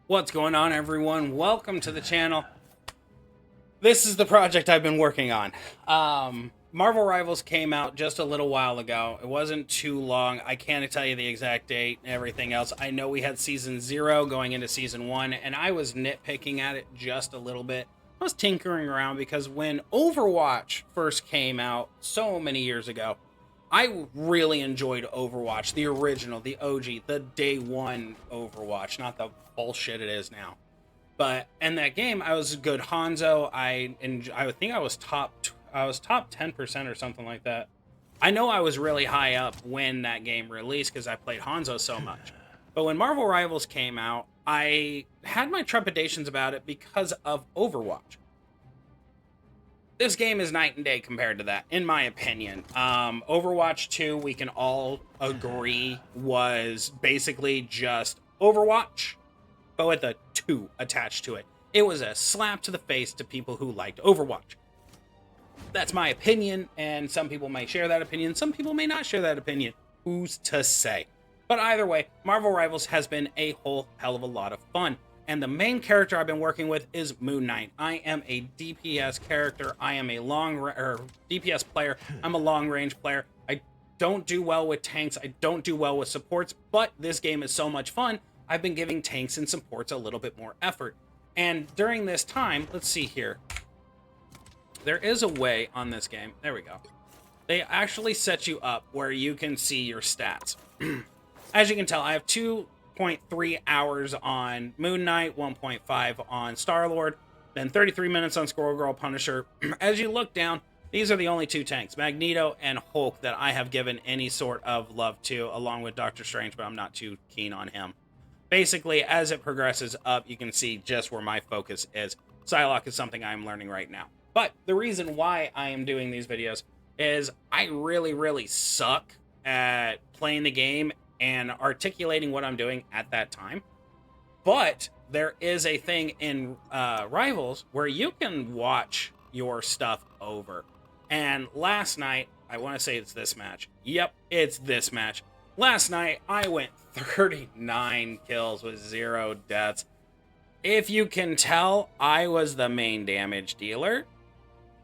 What's going on, everyone? Welcome to the channel. This is the project I've been working on. Marvel Rivals came out just a little while ago. It wasn't too long. I can't tell you the exact date and everything else. I know we had Season 0 going into Season 1, and I was nitpicking at it just a little bit. I was tinkering around because when Overwatch first came out so many years ago, I really enjoyed Overwatch, the original, the OG, the day one Overwatch, not the bullshit it is now. But in that game, I was a good Hanzo. I think I was top 10% or something like that. I know I was really high up when that game released because I played Hanzo so much. But when Marvel Rivals came out, I had my trepidations about it because of Overwatch. This game is night and day compared to that, in my opinion. Overwatch 2, we can all agree, was basically just Overwatch, but with a 2 attached to it. It was a slap to the face to people who liked Overwatch. That's my opinion, and some people may share that opinion. Some people may not share that opinion. Who's to say? But either way, Marvel Rivals has been a whole hell of a lot of fun. And the main character I've been working with is Moon Knight. I am a DPS character. I am a DPS player. I'm a long-range player. I don't do well with tanks. I don't do well with supports, but this game is so much fun, I've been giving tanks and supports a little bit more effort. And during this time, let's see here. There is a way on this game. There we go. They actually set you up where you can see your stats. As you can tell, I have 2.3 hours on Moon Knight, 1.5 on Star-Lord, then 33 minutes on Squirrel Girl Punisher. As you look down, these are the only 2 tanks, Magneto and Hulk, that I have given any sort of love to, along with Doctor Strange, but I'm not too keen on him. Basically, as it progresses up, you can see just where my focus is. Psylocke is something I'm learning right now. But the reason why I am doing these videos is I really suck at playing the game and articulating what I'm doing at that time. But there is a thing in Rivals where you can watch your stuff over. And last night, I want to say it's this match. Yep, it's this match. Last night, I went 39 kills with 0 deaths. If you can tell, I was the main damage dealer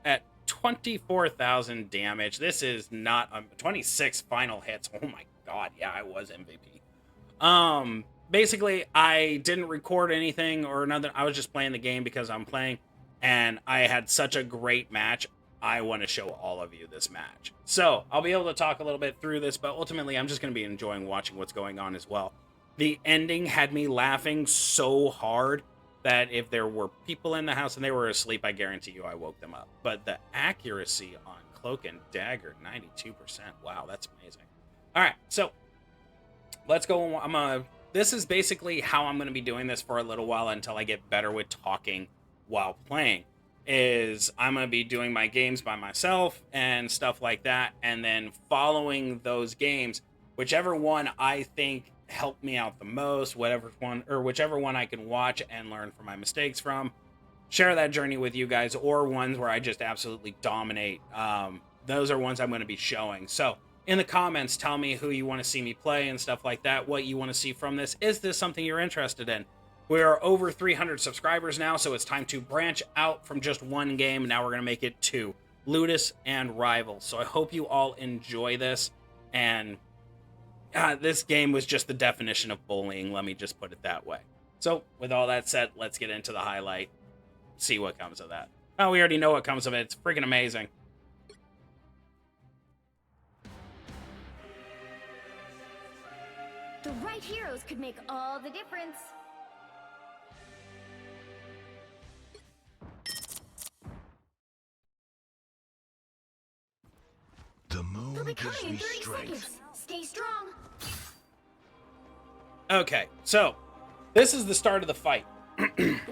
at 24,000 damage. This is not 26 final hits. Oh my God, yeah, I was MVP. Basically, I didn't record anything or nothing. I was just playing the game because I'm playing, and I had such a great match. I want to show all of you this match. So I'll be able to talk a little bit through this, but ultimately I'm just going to be enjoying watching what's going on as well. The ending had me laughing so hard that if there were people in the house and they were asleep, I guarantee you I woke them up. But the accuracy on Cloak and Dagger, 92%. Wow, that's amazing. All right, so let's go. This is basically how I'm going to be doing this for a little while until I get better with talking while playing. I'm going to be doing my games by myself and stuff like that, and then following those games, whichever one I think helped me out the most, whichever one I can watch and learn from my mistakes from, share that journey with you guys, or ones where I just absolutely dominate. Those are ones I'm going to be showing. So in the comments, tell me who you want to see me play and stuff like that, what you want to see from this. Is this something you're interested in? We are over 300 subscribers now, so it's time to branch out from just one game. Now we're going to make it 2, Ludus and Rivals. So I hope you all enjoy this. And this game was just the definition of bullying, let me just put it that way. So with all that said, let's get into the highlight, see what comes of that. Oh, we already know what comes of it. It's freaking amazing. The right heroes could make all the difference. The moon They'll be gives coming in me 30 strength. seconds. Stay strong. Okay, so this is the start of the fight.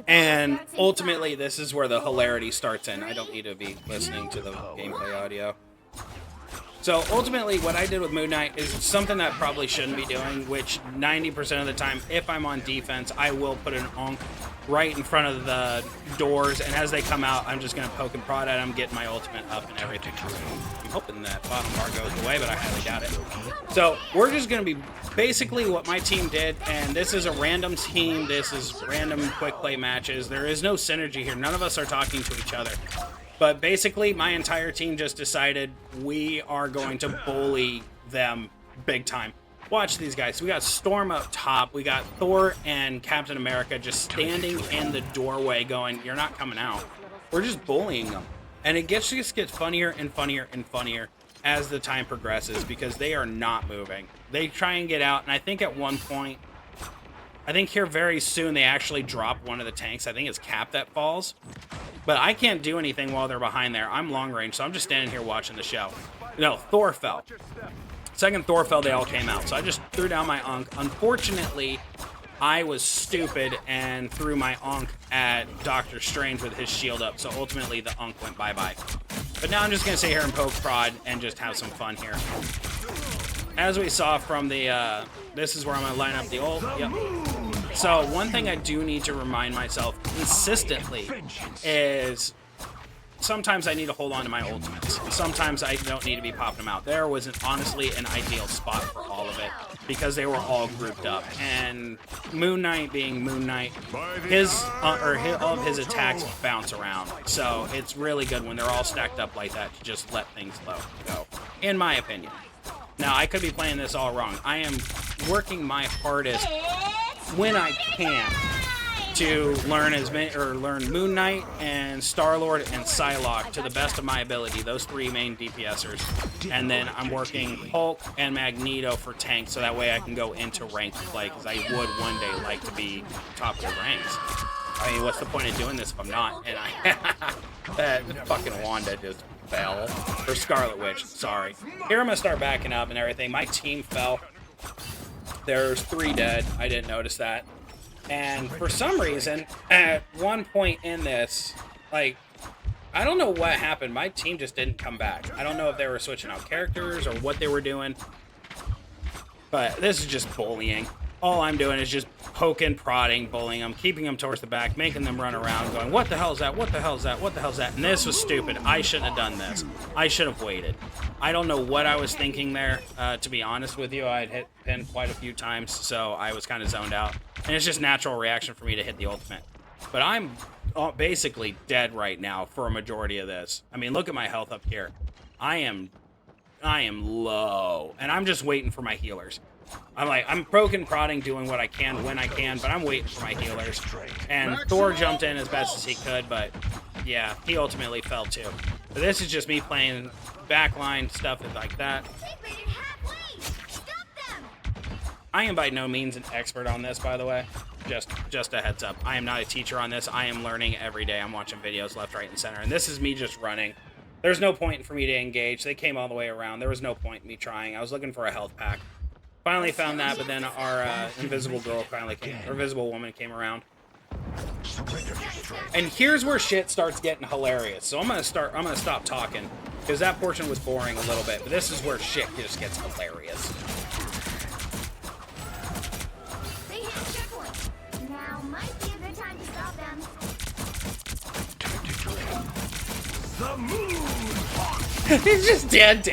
And ultimately, this is where the hilarity starts in. I don't need to be listening to the gameplay audio. So ultimately, what I did with Moon Knight is something that I probably shouldn't be doing, which 90% of the time, if I'm on defense, I will put an onk right in front of the doors, and as they come out, I'm just going to poke and prod at them, getting my ultimate up and everything. I'm hoping that bottom bar goes away, but I highly doubt it. So we're just going to be basically what my team did, and this is a random team. This is random quick play matches. There is no synergy here. None of us are talking to each other. But basically, my entire team just decided we are going to bully them big time. Watch these guys. We got Storm up top. We got Thor and Captain America just standing in the doorway going, you're not coming out. We're just bullying them. And it just gets funnier and funnier and funnier as the time progresses because they are not moving. They try and get out, and I think at one point, I think here very soon they actually drop one of the tanks. I think it's Cap that falls. But I can't do anything while they're behind there. I'm long range, so I'm just standing here watching the show. No, Thor fell. Second Thor fell, they all came out. So I just threw down my Unk. Unfortunately, I was stupid and threw my Unk at Doctor Strange with his shield up. So ultimately, the Unk went bye-bye. But now I'm just going to sit here and poke prod and just have some fun here. As we saw from the, this is where I'm going to line up the ult. Yep. So one thing I do need to remind myself consistently is sometimes I need to hold on to my ultimates. Sometimes I don't need to be popping them out. There was honestly an ideal spot for all of it because they were all grouped up. And Moon Knight being Moon Knight, all of his attacks bounce around. So it's really good when they're all stacked up like that to just let things go, in my opinion. Now, I could be playing this all wrong. I am working my hardest when I can to learn learn Moon Knight and Star-Lord and Psylocke to the best of my ability, those three main DPSers. And then I'm working Hulk and Magneto for tanks, so that way I can go into ranked play, because I would one day like to be top of the ranks. I mean, what's the point of doing this if I'm not? And that fucking Wanda just fell. Or Scarlet Witch, sorry. Here I'm gonna start backing up and everything. My team fell. There's 3 dead. I didn't notice that. And for some reason, at one point in this, like, I don't know what happened. My team just didn't come back. I don't know if they were switching out characters or what they were doing. But this is just bullying. All I'm doing is just poking, prodding, bullying them, keeping them towards the back, making them run around, going, what the hell is that? What the hell is that? What the hell is that? And this was stupid. I shouldn't have done this. I should have waited. I don't know what I was thinking there. To be honest with you, I'd hit pin quite a few times, so I was kind of zoned out. And it's just natural reaction for me to hit the ultimate. But I'm basically dead right now for a majority of this. I mean, look at my health up here. I am low, and I'm just waiting for my healers. I'm poking, prodding, doing what I can when I can, but I'm waiting for my healers. And Thor jumped in as best as he could, but yeah, he ultimately fell too. But this is just me playing backline stuff like that. I am by no means an expert on this, by the way. Just a heads up. I am not a teacher on this. I am learning every day. I'm watching videos left, right, and center. And this is me just running. There's no point for me to engage. They came all the way around. There was no point in me trying. I was looking for a health pack. Finally found that, but then our invisible girl finally came, or invisible woman came around. And here's where shit starts getting hilarious. So I'm gonna stop talking, because that portion was boring a little bit, but this is where shit just gets hilarious. They hit a checkpoint. Now might be a good time to stop them. The moon. He's just dead.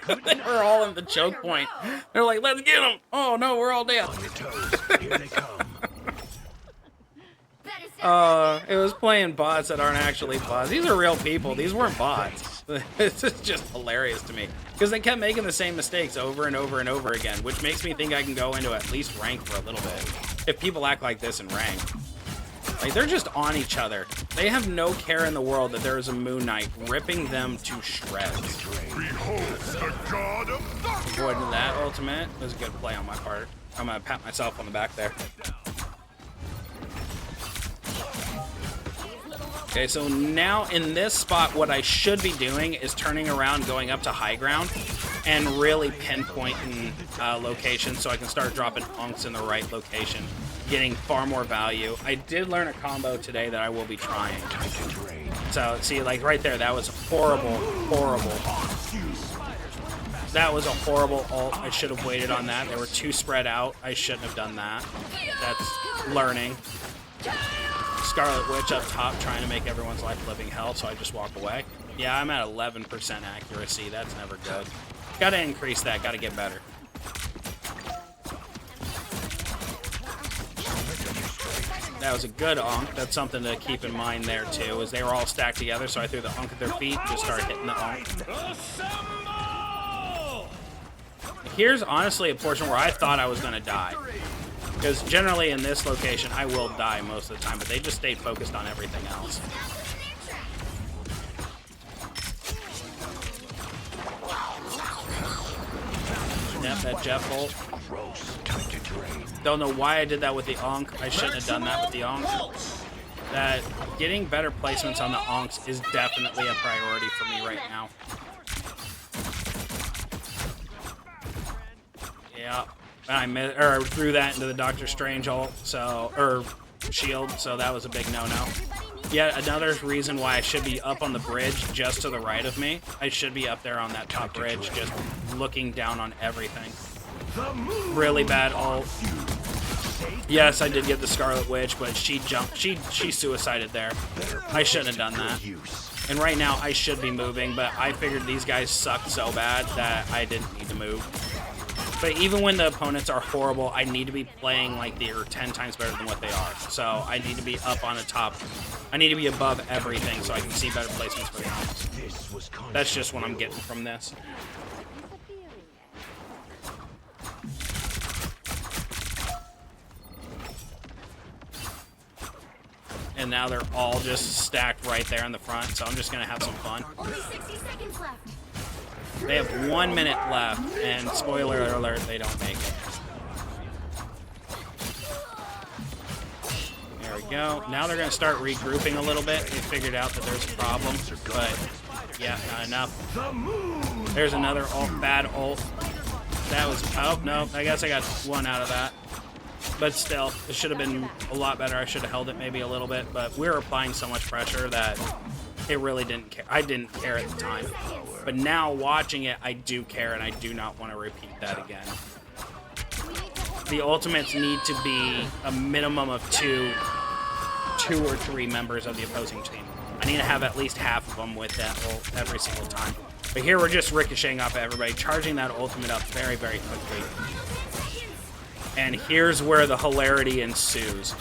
They were all in the choke point. They're like, let's get them. Oh no, we're all dead. On your toes. Here they come. It was playing bots that aren't actually bots. These are real people. These weren't bots. This is just hilarious to me. Because they kept making the same mistakes over and over and over again, which makes me think I can go into at least rank for a little bit. If people act like this in rank. Like, they're just on each other. They have no care in the world that there is a Moon Knight ripping them to shreds. Avoiding that ultimate was a good play on my part. I'm gonna pat myself on the back there. Okay, so now in this spot, what I should be doing is turning around, going up to high ground, and really pinpointing locations so I can start dropping unks in the right location, getting far more value. I did learn a combo today that I will be trying. So, see, like right there, that was horrible. That was a horrible ult. I should have waited on that. They were too spread out. I shouldn't have done that. That's learning. Scarlet Witch up top trying to make everyone's life living hell, so I just walk away. Yeah, I'm at 11% accuracy. That's never good. Gotta increase that. Gotta get better. That was a good unk. That's something to keep in mind there, too, is they were all stacked together, so I threw the unk at their feet and just started hitting the unk. Here's honestly a portion where I thought I was going to die. Because generally in this location, I will die most of the time, but they just stayed focused on everything else. Yep, that Jeff ult. Don't know why I did that with the Ankh. I shouldn't have done that with the Ankh. That getting better placements on the Ankhs is definitely a priority for me right now. Yeah, I threw that into the Doctor Strange ult, shield, so that was a big no-no. Yet another reason why I should be up on the bridge just to the right of me. I should be up there on that top bridge, just looking down on everything. Really bad ult. Yes, I did get the Scarlet Witch, but she jumped. She suicided there. I shouldn't have done that. And right now, I should be moving, but I figured these guys sucked so bad that I didn't need to move. But even when the opponents are horrible, I need to be playing like they're 10 times better than what they are. So I need to be up on the top. I need to be above everything so I can see better placements for the house. That's just what I'm getting from this. And now they're all just stacked right there in the front, so I'm just going to have some fun. Only 60 seconds left. They have 1 minute left, and spoiler alert, they don't make it. There we go. Now they're going to start regrouping a little bit. They figured out that there's a problem, but yeah, not enough. There's another ult, bad ult. That was, oh, no, I guess I got one out of that. But still, it should have been a lot better. I should have held it maybe a little bit, but we were applying so much pressure that it really didn't care. I didn't care at the time. But now watching it, I do care, and I do not want to repeat that again. The ultimates need to be a minimum of two or three members of the opposing team. I need to have at least half of them with that ult every single time. But here we're just ricocheting off everybody, charging that ultimate up very, very quickly. And here's where the hilarity ensues.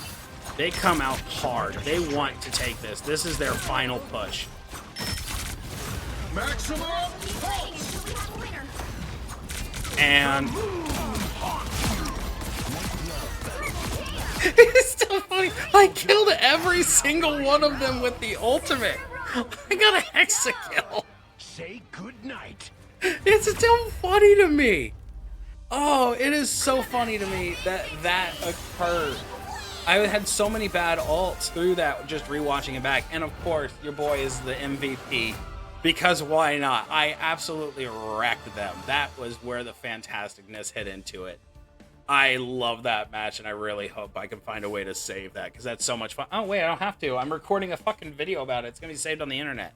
They come out hard. They want to take this. This is their final push. And it's still funny. I killed every single one of them with the ultimate. I got a hexa kill. Say goodnight. It's still funny to me. Oh, it is so funny to me that that occurred. I had so many bad ults through that, just rewatching it back. And of course, your boy is the MVP. Because why not? I absolutely wrecked them. That was where the fantasticness hit into it. I love that match, and I really hope I can find a way to save that, because that's so much fun. Oh, wait, I don't have to. I'm recording a fucking video about it. It's going to be saved on the internet.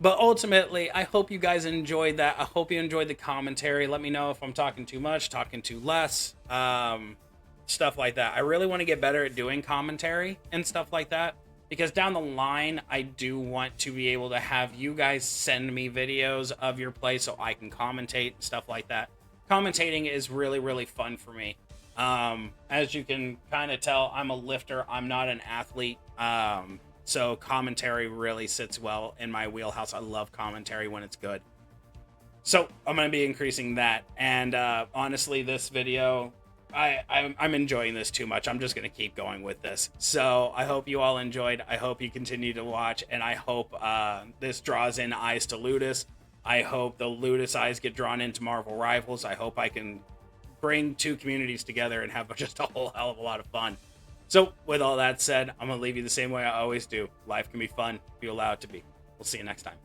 But ultimately, I hope you guys enjoyed that. I hope you enjoyed the commentary. Let me know if I'm talking too much, talking too less, stuff like that. I really want to get better at doing commentary and stuff like that, because down the line, I do want to be able to have you guys send me videos of your play so I can commentate and stuff like that. Commentating is really, really fun for me. As you can kind of tell, I'm a lifter. I'm not an athlete. So commentary really sits well in my wheelhouse. I love commentary when it's good. So I'm going to be increasing that. And honestly, this video, I'm enjoying this too much. I'm just going to keep going with this. So I hope you all enjoyed. I hope you continue to watch. And I hope this draws in eyes to Ludus. I hope the Ludus eyes get drawn into Marvel Rivals. I hope I can bring two communities together and have just a whole hell of a lot of fun. So, with all that said, I'm going to leave you the same way I always do. Life can be fun if you allow it to be. We'll see you next time.